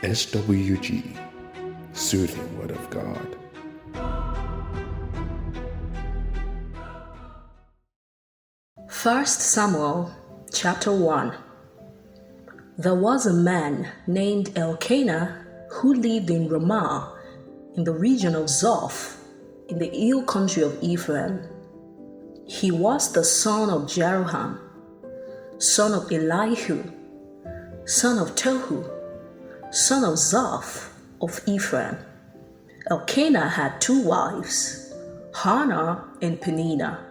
SWG, Soothing Word of God. First Samuel chapter 1. There was a man named Elkanah who lived in Ramah in the region of Zoph in the hill country of Ephraim. He was the son of Jeroham, son of Elihu, son of Tohu, son of Zoph of Ephraim. Elkanah had two wives, Hannah and Peninnah.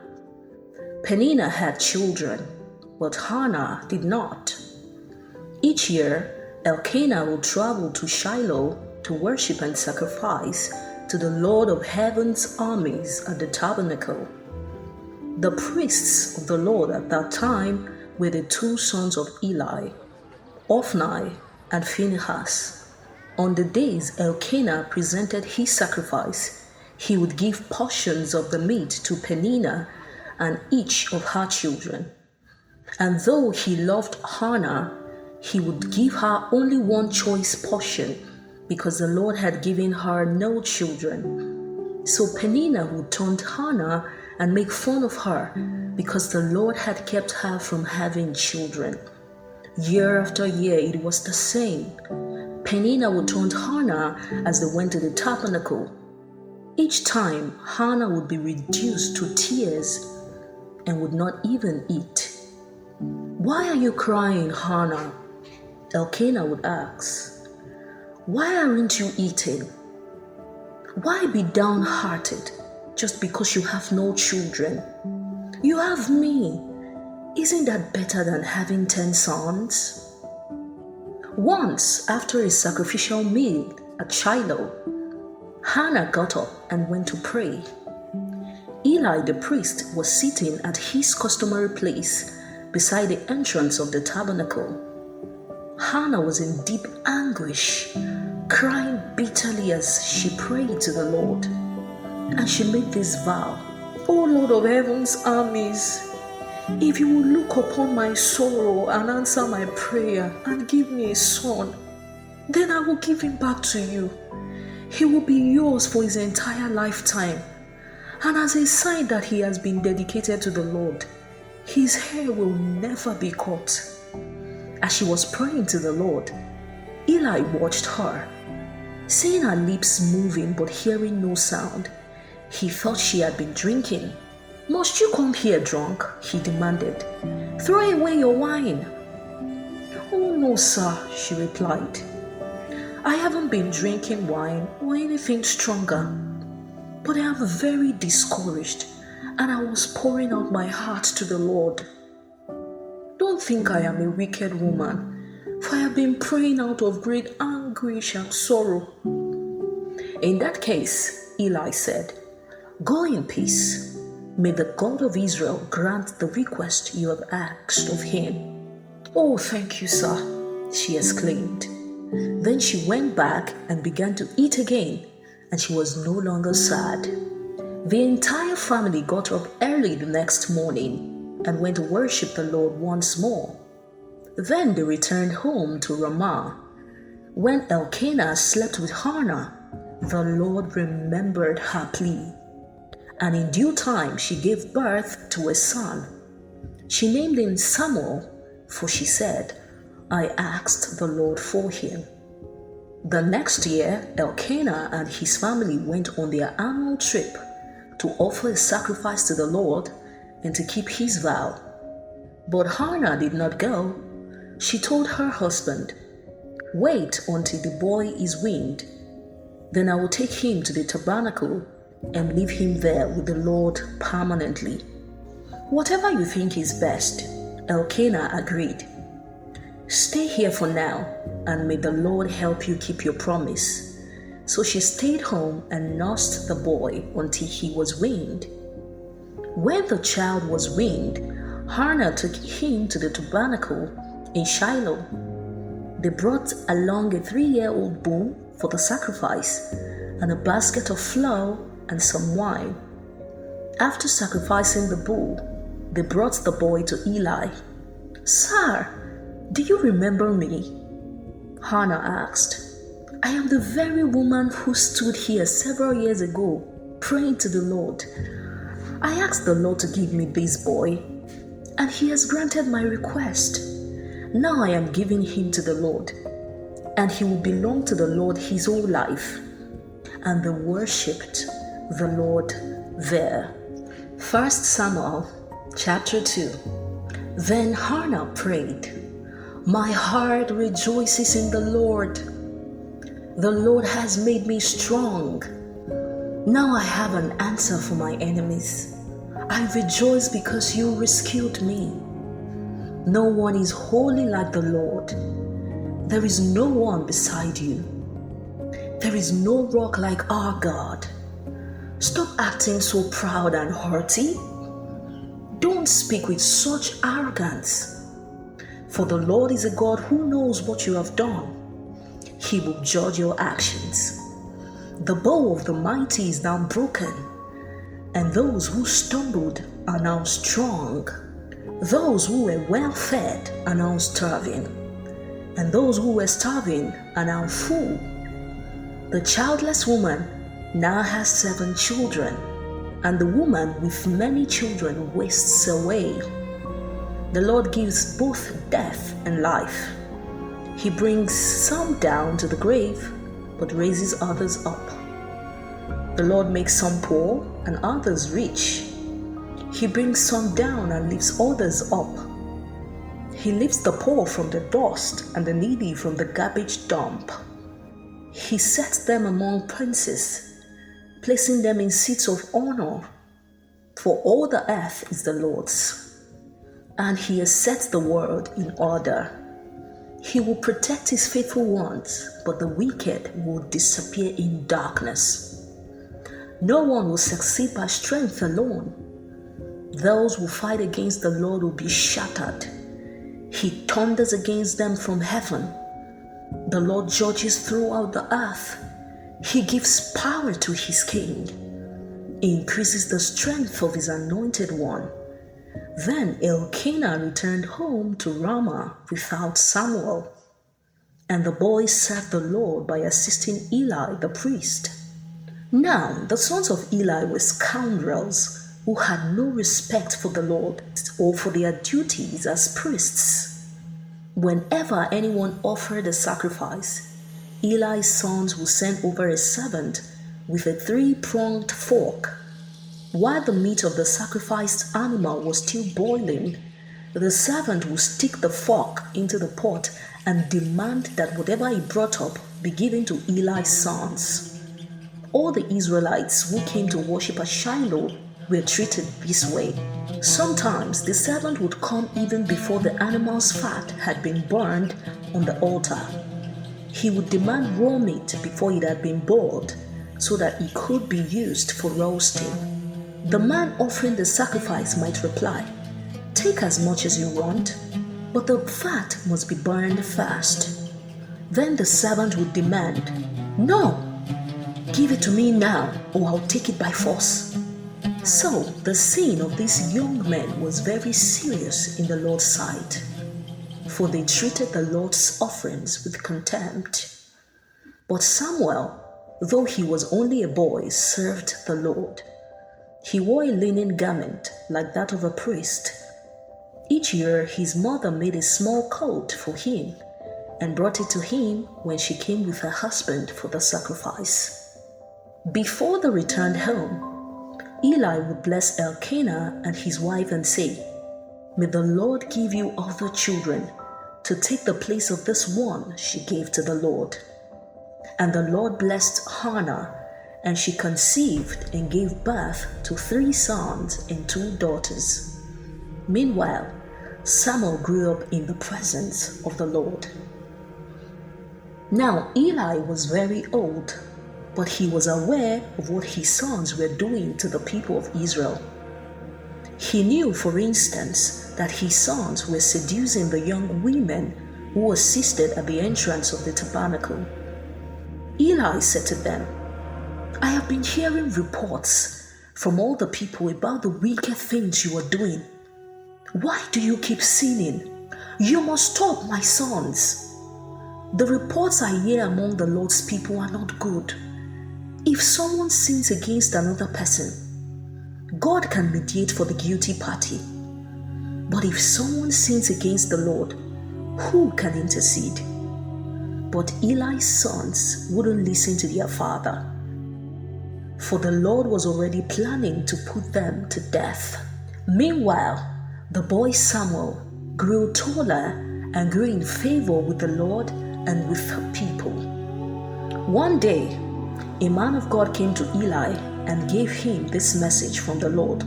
Peninnah had children, but Hannah did not. Each year, Elkanah would travel to Shiloh to worship and sacrifice to the Lord of Heaven's armies at the tabernacle. The priests of the Lord at that time were the two sons of Eli, Ophni and Phinehas. On the days Elkanah presented his sacrifice, he would give portions of the meat to Peninnah and each of her children. And though he loved Hannah, he would give her only one choice portion because the Lord had given her no children. So Peninnah would taunt Hannah and make fun of her because the Lord had kept her from having children. Year after year it was the same. Peninnah would taunt Hannah as they went to the tabernacle. Each time Hannah would be reduced to tears and would not even eat. "Why are you crying, Hannah?" Elkanah would ask. "Why aren't you eating? Why be downhearted just because you have no children? You have me. Isn't that better than having 10 sons?" Once, after a sacrificial meal at Shiloh, Hannah got up and went to pray. Eli the priest was sitting at his customary place beside the entrance of the tabernacle. Hannah was in deep anguish, crying bitterly as she prayed to the Lord. And she made this vow: "O Lord of Heaven's armies, if you will look upon my sorrow and answer my prayer and give me a son, then I will give him back to you. He will be yours for his entire lifetime. And as a sign that he has been dedicated to the Lord, his hair will never be cut." As she was praying to the Lord, Eli watched her. Seeing her lips moving but hearing no sound, he thought she had been drinking. "Must you come here drunk?" he demanded. "Throw away your wine." "Oh no, sir," she replied. "I haven't been drinking wine or anything stronger, but I am very discouraged and I was pouring out my heart to the Lord. Don't think I am a wicked woman, for I have been praying out of great anguish and sorrow." "In that case," Eli said, "go in peace. May the God of Israel grant the request you have asked of him." "Oh, thank you, sir," she exclaimed. Then she went back and began to eat again, and she was no longer sad. The entire family got up early the next morning and went to worship the Lord once more. Then they returned home to Ramah. When Elkanah slept with Hannah, the Lord remembered her plea, and in due time she gave birth to a son. She named him Samuel, for she said, "I asked the Lord for him." The next year, Elkanah and his family went on their annual trip to offer a sacrifice to the Lord and to keep his vow. But Hannah did not go. She told her husband, "Wait until the boy is weaned. Then I will take him to the tabernacle and leave him there with the Lord permanently." "Whatever you think is best," Elkanah agreed. "Stay here for now, and may the Lord help you keep your promise." So she stayed home and nursed the boy until he was weaned. When the child was weaned, Hannah took him to the tabernacle in Shiloh. They brought along a 3-year-old bull for the sacrifice and a basket of flour and some wine. After sacrificing the bull, they brought the boy to Eli. "Sir, do you remember me?" Hannah asked. I am the very woman who stood here several years ago praying to the Lord. I asked the Lord to give me this boy, and He has granted my request. Now I am giving him to the Lord, and he will belong to the Lord his whole life. And they worshipped the Lord there. 1 Samuel chapter 2. Then Hannah prayed, "My heart rejoices in the Lord. The Lord has made me strong. Now I have an answer for my enemies. I rejoice because you rescued me. No one is holy like the Lord. There is no one beside you. There is no rock like our God. Stop acting so proud and haughty. Don't speak with such arrogance. For the Lord is a God who knows what you have done. He will judge your actions. The bow of the mighty is now broken, and those who stumbled are now strong. Those who were well fed are now starving, and those who were starving are now full. The childless woman now has 7 children, and the woman with many children wastes away. The Lord gives both death and life. He brings some down to the grave, but raises others up. The Lord makes some poor and others rich. He brings some down and lifts others up. He lifts the poor from the dust and the needy from the garbage dump. He sets them among princes, placing them in seats of honor. For all the earth is the Lord's, and He has set the world in order. He will protect His faithful ones, but the wicked will disappear in darkness. No one will succeed by strength alone. Those who fight against the Lord will be shattered. He thunders against them from heaven. The Lord judges throughout the earth. He gives power to His king. He increases the strength of His anointed one. Then Elkanah returned home to Ramah without Samuel, and the boys served the Lord by assisting Eli the priest. Now the sons of Eli were scoundrels who had no respect for the Lord or for their duties as priests. Whenever anyone offered a sacrifice, Eli's sons would send over a servant with a 3-pronged fork. While the meat of the sacrificed animal was still boiling, the servant would stick the fork into the pot and demand that whatever he brought up be given to Eli's sons. All the Israelites who came to worship at Shiloh were treated this way. Sometimes the servant would come even before the animal's fat had been burned on the altar. He would demand raw meat before it had been boiled, so that it could be used for roasting. The man offering the sacrifice might reply, "Take as much as you want, but the fat must be burned first." Then the servant would demand, "No, give it to me now, or I'll take it by force." So the sin of these young men was very serious in the Lord's sight, for they treated the Lord's offerings with contempt. But Samuel, though he was only a boy, served the Lord. He wore a linen garment like that of a priest. Each year his mother made a small coat for him and brought it to him when she came with her husband for the sacrifice. Before they returned home, Eli would bless Elkanah and his wife and say, "May the Lord give you other children to take the place of this one she gave to the Lord." And the Lord blessed Hannah, and she conceived and gave birth to 3 sons and 2 daughters. Meanwhile, Samuel grew up in the presence of the Lord. Now Eli was very old, but he was aware of what his sons were doing to the people of Israel. He knew, for instance, that his sons were seducing the young women who assisted at the entrance of the tabernacle. Eli said to them, "I have been hearing reports from all the people about the wicked things you are doing. Why do you keep sinning? You must stop, my sons." The reports I hear among the Lord's people are not good. If someone sins against another person, God can mediate for the guilty party. But if someone sins against the Lord, who can intercede? But Eli's sons wouldn't listen to their father, for the Lord was already planning to put them to death. Meanwhile, the boy Samuel grew taller and grew in favor with the Lord and with the people. One day, a man of God came to Eli and gave him this message from the Lord.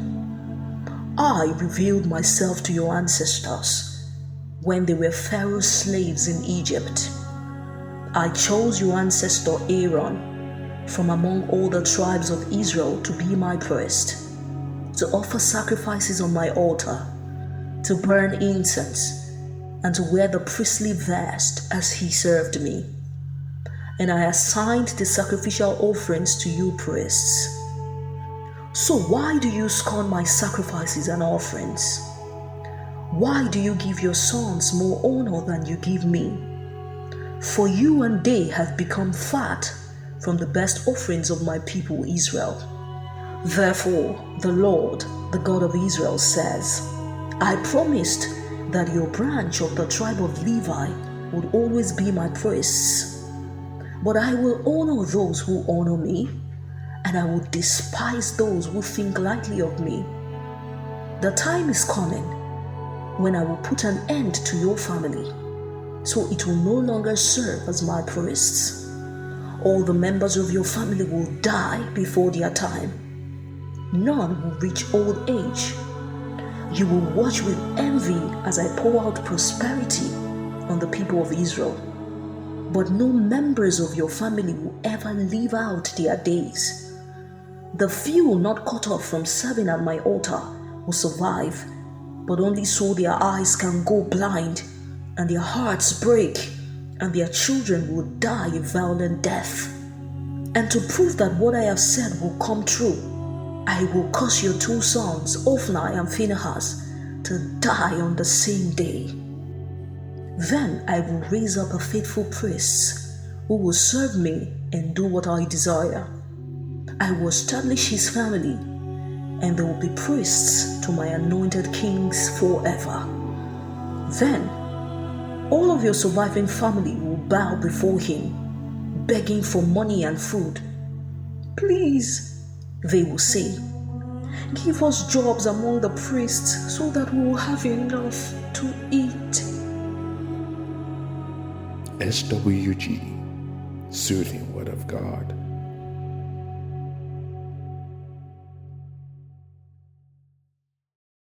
I revealed myself to your ancestors when they were Pharaoh's slaves in Egypt. I chose your ancestor Aaron from among all the tribes of Israel to be my priest, to offer sacrifices on my altar, to burn incense, and to wear the priestly vest as he served me. And I assigned the sacrificial offerings to you priests. So why do you scorn my sacrifices and offerings? Why do you give your sons more honor than you give me? For you and they have become fat from the best offerings of my people Israel. Therefore, the Lord, the God of Israel, says, I promised that your branch of the tribe of Levi would always be my priests. But I will honor those who honor me, and I will despise those who think lightly of me. The time is coming when I will put an end to your family, so it will no longer serve as my priests. All the members of your family will die before their time. None will reach old age. You will watch with envy as I pour out prosperity on the people of Israel. But no members of your family will ever live out their days. The few not cut off from serving at my altar will survive, but only so their eyes can go blind and their hearts break, and their children will die a violent death. And to prove that what I have said will come true, I will cause your two sons, Ophni and Phinehas, to die on the same day. Then I will raise up a faithful priest who will serve me and do what I desire. I will establish his family, and they will be priests to my anointed kings forever. Then all of your surviving family will bow before him, begging for money and food. Please, they will say, give us jobs among the priests so that we will have enough to eat. SWG, Soothing Word of God.